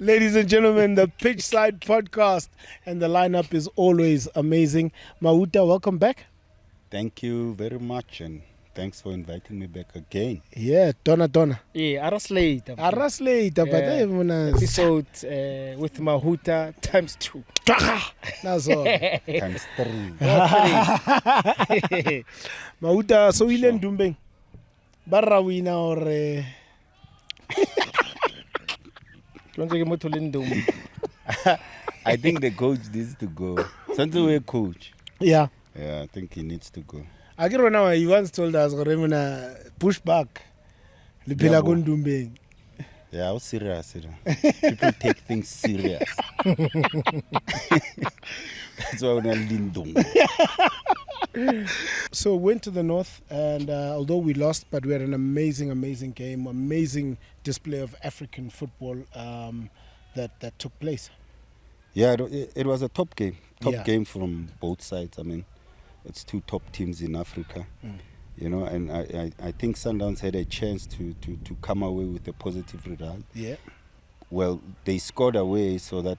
Ladies and gentlemen, the Pitchside Podcast, and the lineup is always amazing. Mauta, welcome back. Thank you very much, and thanks for inviting me back again. Yeah, Donna. Yeah, Aras later. Episode with Mahuta times 2. That's all. Times 3. Mauta, so ile Ndumbeng. Barra wina or I think the coach needs to go. Something we coach. Yeah. Yeah, I think he needs to go. I can remember he once told us push back. Yeah, Ndumbeng. Yeah, I was serious. People take things serious. That's why we're not Lindung. So went to the north, and although we lost, but we had an amazing game, amazing display of African football that took place. Yeah, it was a top game. Yeah. Game from both sides. I mean, it's two top teams in Africa. You know, and I think Sundowns had a chance to come away with a positive result. Yeah. Well, they scored away so that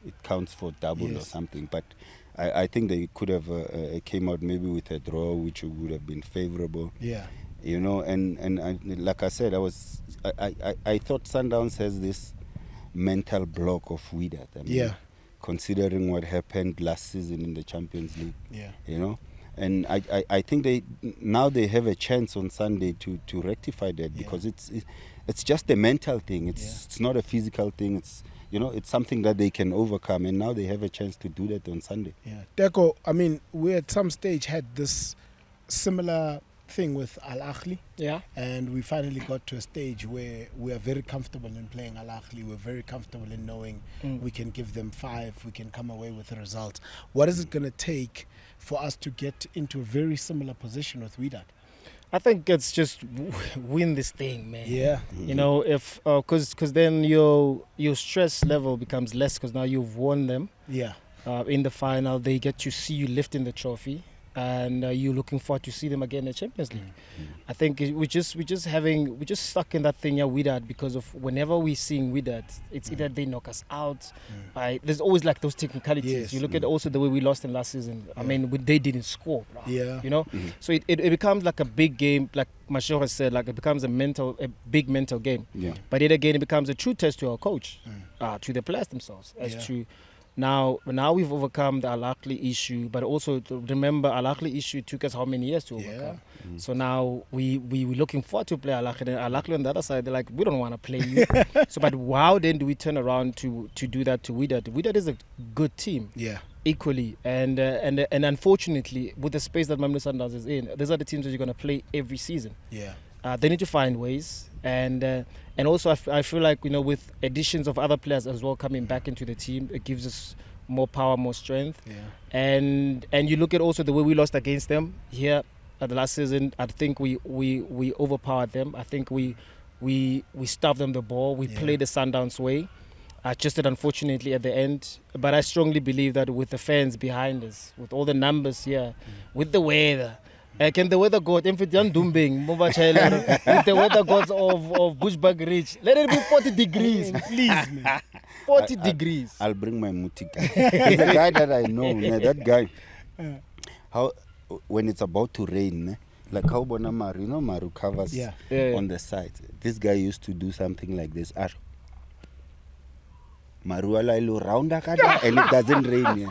it counts for double or Yes. something. But I think they could have came out maybe with a draw, which would have been favorable. Yeah. You know, and like I said, I thought Sundowns has this mental block of Wydad. I mean, Yeah. considering what happened last season in the Champions League. Yeah. You know, and I think they have a chance on Sunday to rectify that, because it's just a mental thing. It's not a physical thing. It's, you know, it's something that they can overcome, and now they have a chance to do that on Sunday. Yeah. Teko, I mean, we at some stage had this similar thing with Al Ahly. Yeah. And we finally got to a stage where we are very comfortable in playing Al Ahly. We're very comfortable in knowing we can give them 5, we can come away with a result. What is it going to take for us to get into a very similar position with Wydad? I think it's just win this thing, man. Yeah. You know, if because then your stress level becomes less, because now you've won them. Yeah. In the final, they get to see you lifting the trophy, and you're looking forward to see them again in the Champions League. I think we're just stuck in that thing here, Wydad, because of whenever we're seeing Wydad, it's either they knock us out. There's always like those technicalities. Yes. You look at also the way we lost in last season. I mean, they didn't score. Yeah. You know, so it becomes like a big game, like Mashego said, like it becomes a big mental game. Yeah. But then again, it becomes a true test to our coach, to the players themselves, as to. Now we've overcome the Al Ahly issue, but also to remember Al Ahly issue took us how many years to overcome. So now we're looking forward to play Al Ahly. And Al Ahly on the other side, they're like, we don't want to play you. So, but how then do we turn around to do that to Wydad? Wydad is a good team. Yeah. Equally, and unfortunately, with the space that Mamelodi Sundowns is in, these are the teams that you're going to play every season. Yeah. They need to find ways, and also I feel like, you know, with additions of other players as well coming back into the team, it gives us more power, more strength. Yeah. And you look at also the way we lost against them here at the last season. I think we overpowered them. I think we stuffed them the ball. We played the Sundowns way. Just that unfortunately at the end. But I strongly believe that with the fans behind us, with all the numbers here, with the weather. Can the weather god, with the weather gods of Bushbuck Ridge, let it be 40 degrees, please, man. 40 degrees. I'll bring my mutika. There's a guy that I know. That guy, how when it's about to rain, like how Maru covers on the side. This guy used to do something like this. Maruala ilo round and it doesn't rain.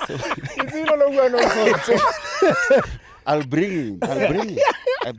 So, I'll bring him. I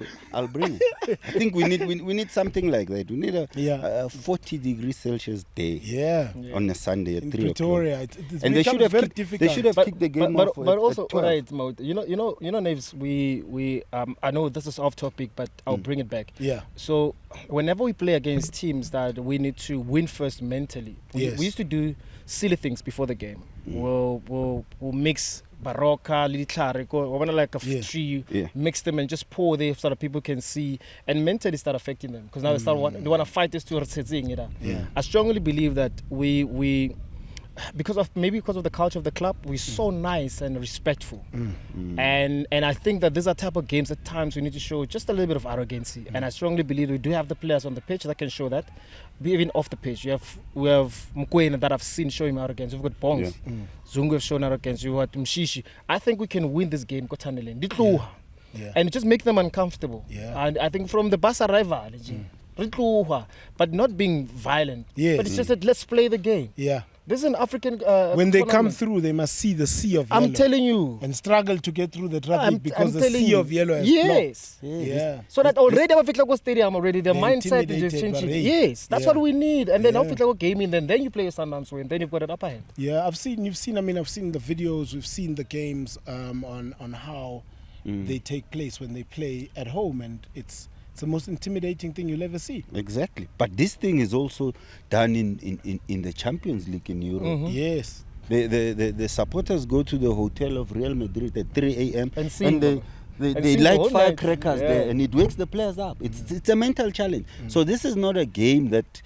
think we need something like that. We need a 40 degrees Celsius day. Yeah. On a Sunday at in 3 Pretoria, o'clock. And they should have kicked the game off. But also, at 12. right, Maud, you know, Naves, we I know this is off topic, but I'll bring it back. Yeah. So whenever we play against teams that we need to win first mentally, we used to do silly things before the game. We'll mix Baroka, Litlare, like a tree, mix them and just pour there so that people can see and mentally start affecting them, because now they want to fight this to I strongly believe that we because of the culture of the club, we're so nice and respectful. And I think that these are type of games at times we need to show just a little bit of arrogancy. And I strongly believe we do have the players on the pitch that can show that. Even off the pitch, we have Mkwena that I've seen showing arrogance. We've got Bongs, Zungu have shown arrogance. We've got Mshishi. I think we can win this game. And just make them uncomfortable. And I think from the Basa rival, but not being violent. But it's just that let's play the game. This is an African when they come through, they must see the sea of yellow. I'm telling you. And struggle to get through the traffic because the sea of yellow has blocked. So that already I'm Katlego Stadium already. The mindset is changing. Yes, that's what we need. And then after Katlego gaming, then you play a Sundowns way, and then you've got an upper hand. I've seen the videos, we've seen the games on how they take place when they play at home, and it's the most intimidating thing you'll ever see. Exactly. But this thing is also done in the Champions League in Europe. Yes. The supporters go to the hotel of Real Madrid at 3 a.m. and they light firecrackers there, and it wakes the players up. It's a mental challenge. So this is not a game that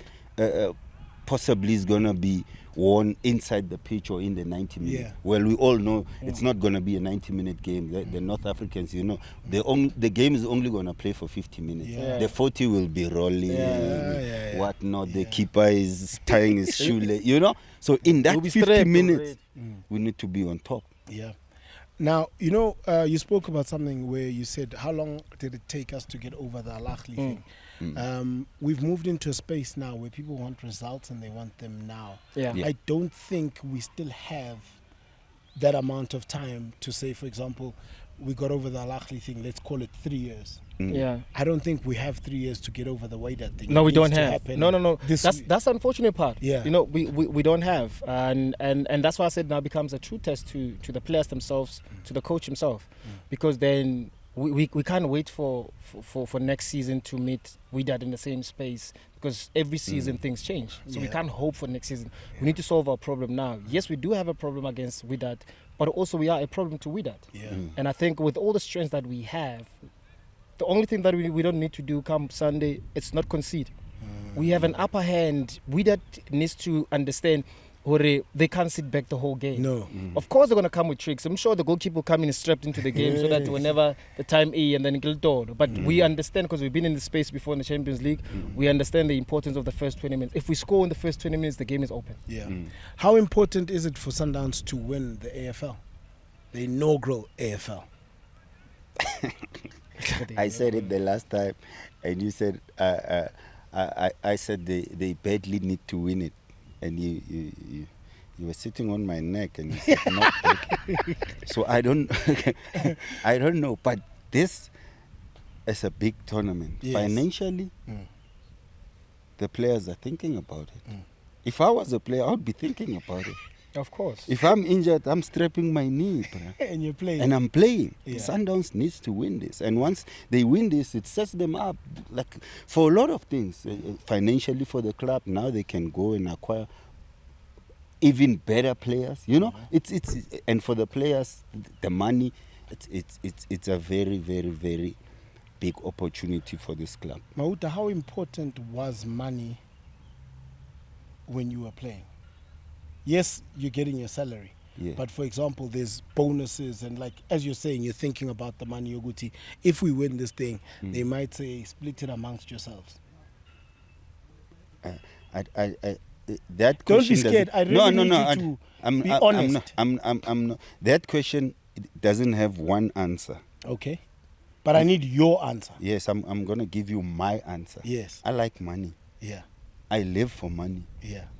possibly is going to be won inside the pitch or in the 90 minutes. Well, we all know it's not going to be a 90-minute game. The North Africans, the game is only going to play for 50 minutes. The 40 will be rolling, whatnot. The keeper is tying his shoelace, So in that 50 minutes, we need to be on top. Now, you spoke about something where you said, how long did it take us to get over the Al Ahly thing? We've moved into a space now where people want results and they want them now. I don't think we still have that amount of time to say, for example, we got over the Al Ahly thing, let's call it 3 years. I don't think we have 3 years to get over the way that thing. No, we don't have. No. That's the unfortunate part. We don't have, and that's why I said now becomes a true test to the players themselves, to the coach himself, because then we can't wait for next season to meet Wydad in the same space, because every season things change. So we can't hope for next season. We need to solve our problem now. Yes, we do have a problem against Wydad, but also we are a problem to Wydad. And I think with all the strengths that we have, the only thing that we don't need to do come Sunday, it's not concede. We have an upper hand. Wydad needs to understand they can't sit back the whole game. No. Of course they're going to come with tricks. I'm sure the goalkeeper will come in strapped into the game so that whenever the time is and then it'll do. But we understand, because we've been in the space before in the Champions League, we understand the importance of the first 20 minutes. If we score in the first 20 minutes, the game is open. How important is it for Sundowns to win the AFL? The inaugural AFL? I said it the last time, and you said, I said they badly need to win it. And you were sitting on my neck and you said not badly. So I don't know. But this is a big tournament. Financially, the players are thinking about it. If I was a player, I would be thinking about it. Of course. If I'm injured, I'm strapping my knee. And you're playing. And I'm playing. Sundowns needs to win this. And once they win this, it sets them up for a lot of things. Financially for the club, now they can go and acquire even better players. It's and for the players, the money, it's a very, very, very big opportunity for this club. Mauta, how important was money when you were playing? Yes, you're getting your salary. But for example, there's bonuses and as you're saying, you're thinking about the money, Yoguti. If we win this thing, they might say split it amongst yourselves. That question don't be scared. I really need you to be honest. I'm not. That question doesn't have one answer. Okay. But I need your answer. Yes, I'm going to give you my answer. Yes. I like money. I live for money.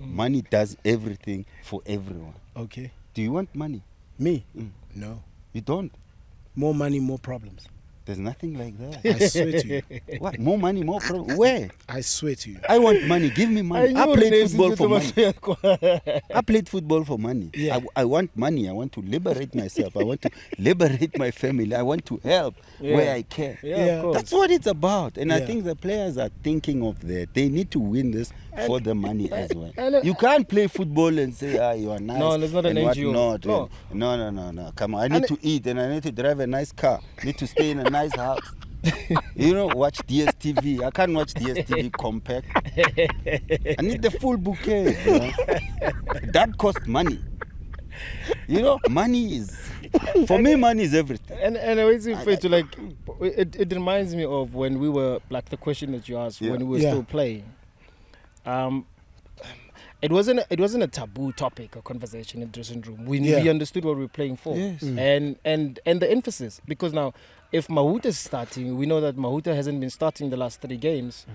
Money does everything for everyone. Okay. Do you want money? Me? No. You don't? More money, more problems. There's nothing like that. I swear to you. What? More money, more problems? Where? I swear to you. I want money. Give me money. I played football for money. I played football for money. I want money. I want to liberate myself. I want to liberate my family. I want to help where I can. Of course. That's what it's about. And I think the players are thinking of that. They need to win this for the money as well. You can't play football and say, you are nice. No, there's not an NGO. No. Come on. I need to eat and I need to drive a nice car. I need to stay in a nice house. Watch DSTV. I can't watch DSTV compact. I need the full bouquet. That costs money. Money is, for me, money is everything. And I was to like, it reminds me of when we were, like the question that you asked, when we were still playing. It wasn't a taboo topic or conversation in the dressing room. We understood what we were playing for. Yes. And the emphasis, because now if Mahuta is starting, we know that Mahuta hasn't been starting the last 3 games.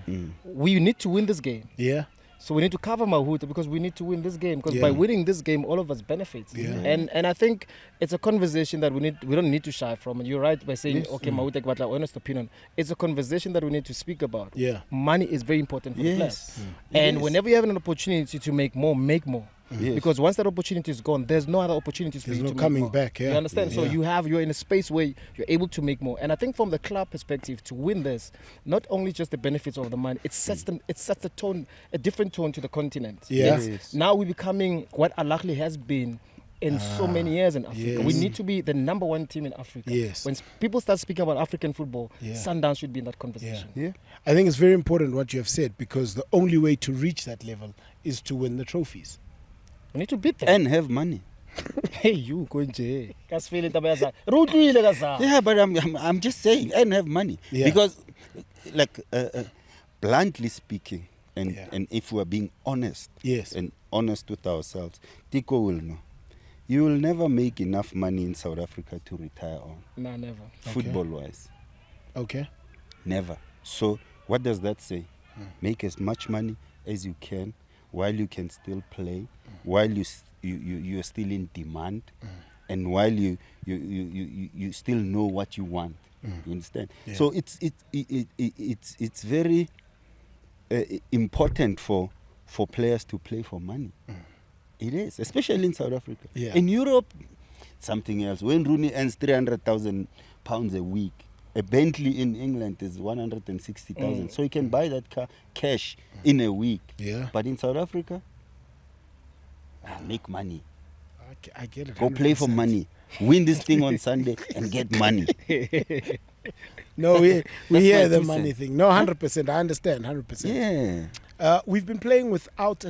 We need to win this game. Yeah. So we need to cover Mahuta because we need to win this game. Because by winning this game, all of us benefit. Yeah. And I think it's a conversation that we don't need to shy from. And you're right by saying, okay, Mahuta Kbatla, honest opinion. It's a conversation that we need to speak about. Yeah. Money is very important for the players. And whenever you have an opportunity to make more, make more. Yes. Because once that opportunity is gone, there's no other opportunities for you to make more. There's no coming back. Yeah. You understand? So you're in a space where you're able to make more. And I think from the club perspective, to win this, not only just the benefits of the money, it sets a tone, a different tone to the continent. Yeah. Yes. Now we're becoming what Al Ahly has been in so many years in Africa. Yes. We need to be the number 1 team in Africa. Yes. When people start speaking about African football, Sundowns should be in that conversation. Yeah. I think it's very important what you have said, because the only way to reach that level is to win the trophies. We need to beat them. And have money. Hey, you Konje. Yeah, but I'm just saying, and have money. Yeah. Because, like, bluntly speaking, and if we are being honest, and honest with ourselves, Teko will know. You will never make enough money in South Africa to retire on. No, never. Football-wise. Okay. Never. So what does that say? Make as much money as you can while you can still play, while you're still in demand, and while you still know what you want. You understand? Yeah. So it's very important for players to play for money. It is, especially in South Africa. Yeah. In Europe, something else. When Rooney earns £300,000 a week, a Bentley in England is 160,000. So you can buy that car cash in a week. Yeah. But in South Africa, make money. I get it. Go play for money. Win this thing on Sunday and get money. No, we hear the money thing. No, 100%. I understand, 100%. Yeah. We've been playing with out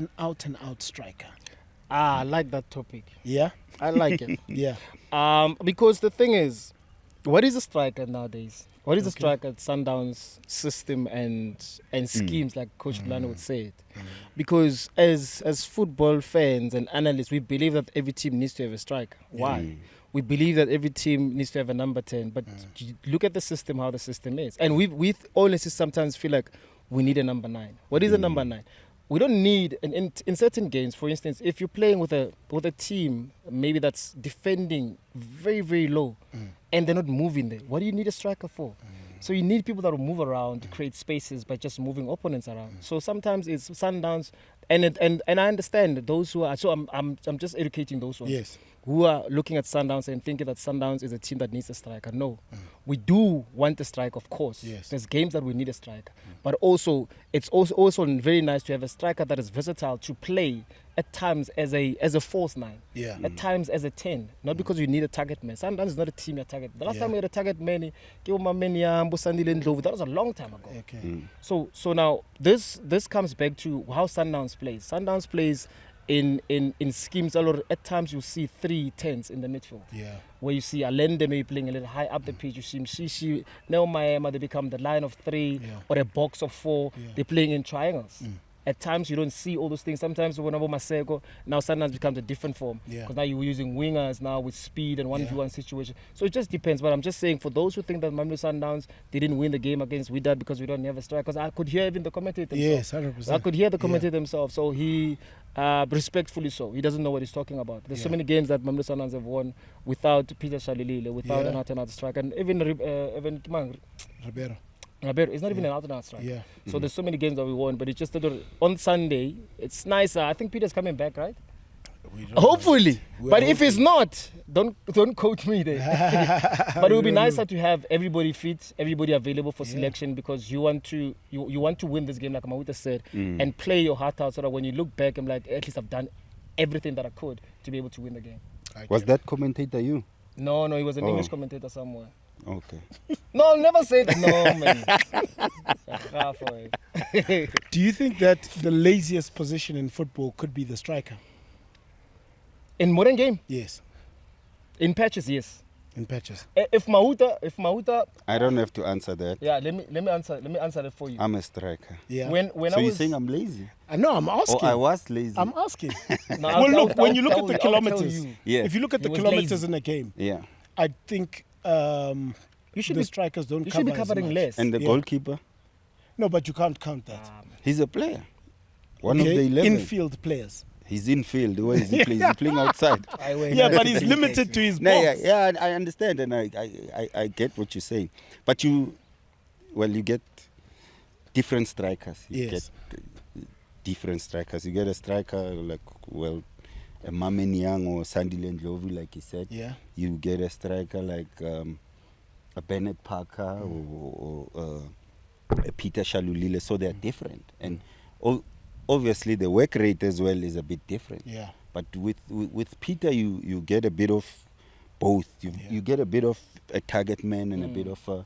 striker. I like that topic. Yeah? I like it. Yeah. Because the thing is, what is a striker nowadays? What is a striker at Sundowns system and schemes, like Coach Blano would say it? Because as football fans and analysts, we believe that every team needs to have a striker. Why? We believe that every team needs to have a number 10. But you look at the system, how the system is. And we honestly sometimes feel like we need a number 9. What is a number 9? We don't need, in certain games, for instance, if you're playing with a team maybe that's defending very, very low and they're not moving there, what do you need a striker for? So you need people that will move around to create spaces by just moving opponents around. So sometimes it's Sundowns, and I understand those who are. So I'm just educating those ones. Yes. Who are looking at Sundowns and thinking that Sundowns is a team that needs a striker. No. We do want a striker, of course. Yes. There's games that we need a striker. But also, it's also very nice to have a striker that is versatile to play at times as a false 9. Yeah. At times as a 10. Not because you need a target man. Sundowns is not a team you target. The last time we had a target man, that was a long time ago. Okay. So now this comes back to how Sundowns plays. Sundowns plays in schemes. At times you see 3 10s in the midfield. Yeah. Where you see Allende maybe playing a little high up the pitch. You see Mshishi, now Mayema, they become the line of 3 or a box of 4. Yeah. They're playing in triangles. At times you don't see all those things. Sometimes when Masego, now Sundowns becomes a different form. Because now you're using wingers now with speed and 1v1 situation. So it just depends. But I'm just saying, for those who think that Mamelodi Sundowns, they didn't win the game against Wydad because we don't have a striker. Because I could hear even the commentator himself. Yes, 100%. I could hear the commentator himself. So he, respectfully so, he doesn't know what he's talking about. There's so many games that Mamelodi Sundowns have won without Peter Shalilile, without an out-and-out striker. And even Ribeiro. It's not even an out-and-out striker. Yeah. So there's so many games that we won, but it's just that on Sunday, it's nice. I think Peter's coming back, right? Hopefully. But if he's not, don't coach me there. But it would be nicer to have everybody fit, everybody available for selection, because you want to win this game, like Mahuta said, and play your heart out so that when you look back, I'm like, at least I've done everything that I could to be able to win the game. Was that commentator you? No, he was an English commentator somewhere. Okay. No, I'll never say that. No, man. Do you think that the laziest position in football could be the striker? In modern game? Yes. In patches, yes. In patches. If Mahuta, I don't have to answer that. yeah, let me answer that for you. I'm a striker. Yeah. When So I you're was saying I'm lazy? No, I'm asking. Oh, I was lazy. I'm asking. No, Well, look, when you look I'll at the tell kilometers, you. Yeah. if you look at He the was kilometers lazy. in a game, Yeah. I think You should the be strikers don't you cover should be as covering much. less. And the Yeah. goalkeeper? No, but you can't count that. He's a player. One of Okay? the 11. Infield players. He's in field. Where is he playing? He's playing outside. Yeah, but he's limited to his No, box. yeah, I understand, and I get what you're saying. But you get different strikers. You Yes. get different strikers. You get a striker like, a Mamen Young or Sandy Lendlovu, like he said. Yeah. You get a striker like a Bennett Parker or a Peter Shalulile. So they're different. And obviously the work rate as well is a bit different. Yeah. But with Peter, you get a bit of both. You get a bit of a target man and a bit of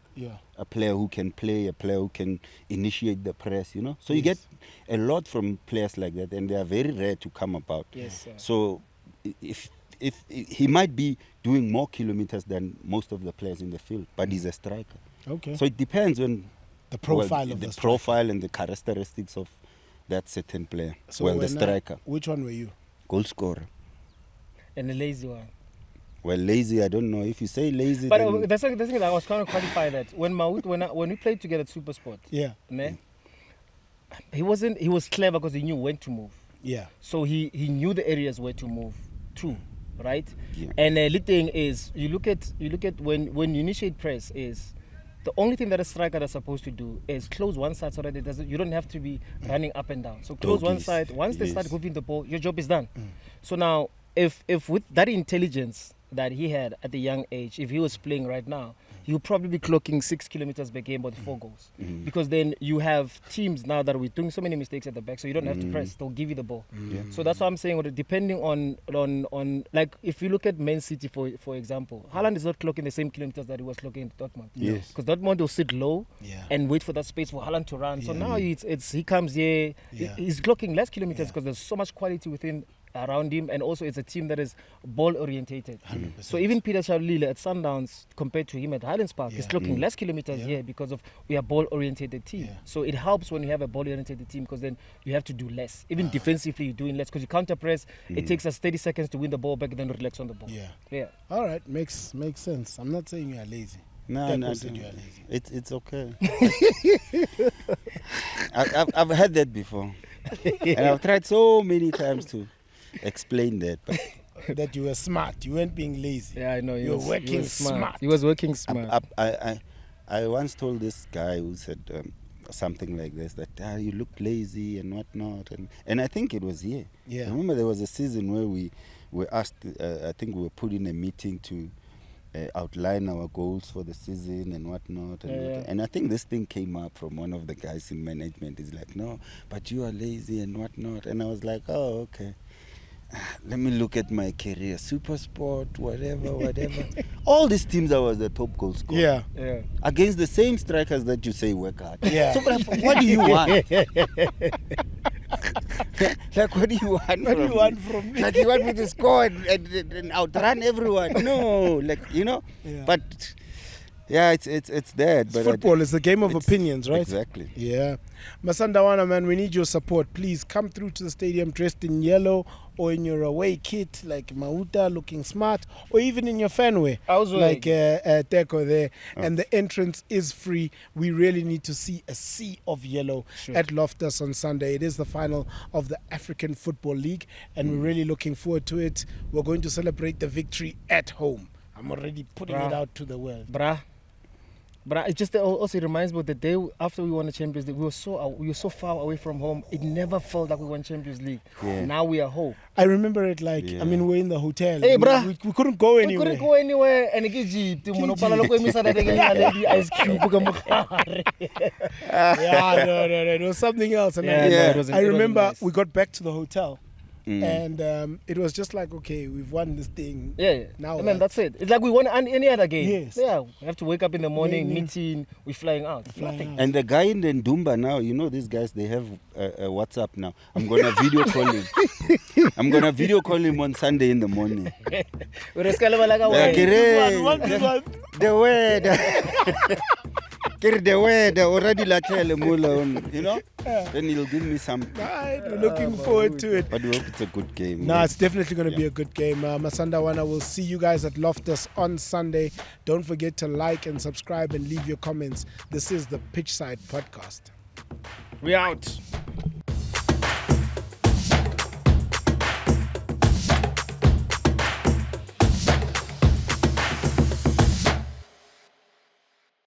a player who can play, a player who can initiate the press, you know. So you get a lot from players like that, and they are very rare to come about. Yes, sir. So if he might be doing more kilometers than most of the players in the field, but he's a striker. Okay. So it depends on the profile of the striker. profile and the characteristics of that certain player. So the striker. Which one were you? Goal scorer. And the lazy one. Well, lazy, I don't know. If you say lazy, But then that's the thing that I was trying to qualify that. When we played together at Supersport, Yeah. ne, he was clever because he knew when to move. Yeah. So he knew the areas where to move to, right? Yeah. And the thing is, you look at when you initiate press is the only thing that a striker is supposed to do is close one side so that you don't have to be running up and down. So close one Doggies. side. Once they Yes. start moving the ball, your job is done. So now, if with that intelligence that he had at the young age, if he was playing right now, he would probably be clocking 6 kilometers per game, but 4 goals. Because then you have teams now that we're doing so many mistakes at the back, so you don't have to press. They'll give you the ball. Yeah. So that's what I'm saying. Depending on like if you look at Man City for example, Haaland is not clocking the same kilometers that he was clocking in Dortmund. Yes. Because Dortmund will sit low Yeah. and wait for that space for Haaland to run. So Yeah. now he comes here. Yeah. He's clocking less kilometers Yeah. because there's so much quality within around him, and also it's a team that is ball orientated. 100%. So even Peter Shalulile at Sundowns compared to him at Highlands Park is Yeah. clocking less kilometers Yeah. here because of we are ball orientated team. Yeah. So it helps when you have a ball orientated team because then you have to do less. Even defensively you're doing less because you counter press. It takes us 30 seconds to win the ball back and then relax on the ball. Yeah. Yeah. All right. Makes sense. I'm not saying you are lazy. No, Teko said you are lazy. It's okay. I've had that before, and I've tried so many times to explain that, but That you were smart. You weren't being lazy. Yeah, I know. You're working smart. He was working smart. I once told this guy who said something like this, that you look lazy and whatnot, and I think it was here. Yeah. I remember there was a season where we were asked, I think we were put in a meeting to outline our goals for the season and whatnot, and I think this thing came up from one of the guys in management. He's like, no, but you are lazy and whatnot, and I was like, oh, okay. Let me look at my career, super sport, whatever. All these teams, I was the top goal scorer. Yeah. Yeah. Against the same strikers that you say work hard. Yeah. So what do you want? Like, what do you want? What do you want from me? Like, you want me to score and outrun everyone? No, like, you know. Yeah. But yeah, it's that. But Football is a game of it's- opinions, right? Exactly. Yeah. Masandawana, man, we need your support. Please come through to the stadium dressed in yellow or in your away kit like Mauta, looking smart, or even in your fanway like Teko there. And the entrance is free. We really need to see a sea of yellow at Loftus on Sunday. It is the final of the African Football League, and we're really looking forward to it. We're going to celebrate the victory at home. I'm already putting it out to the world. But it just also reminds me of the day after we won the Champions League. We were so far away from home. It never felt like we won Champions League. Yeah. Now we are home. I remember it like, I mean, we're in the hotel. Hey, we couldn't go We anywhere. couldn't go anywhere. And ice cube. Yeah, no, it was something else. And Yeah, I no, it wasn't remember nice. we got back to the hotel And it was just like, okay, we've won this thing. Yeah. Now I mean, that's it. It's like we won any other game. Yes. Yeah. We have to wake up in the morning, meeting, we're flying out. Nothing. And the guy in the Ndumba now, you know, these guys, they have a WhatsApp now. I'm going to video call him. I'm going to video call him on Sunday in the morning. The word. The word already like you know? Then he'll give me some. Right, we're looking forward to it. But we hope it's a good game. No, it's definitely going to be a good game. Masandawana will see you guys at Loftus on Sunday. Don't forget to like and subscribe and leave your comments. This is the Pitchside Podcast. We out.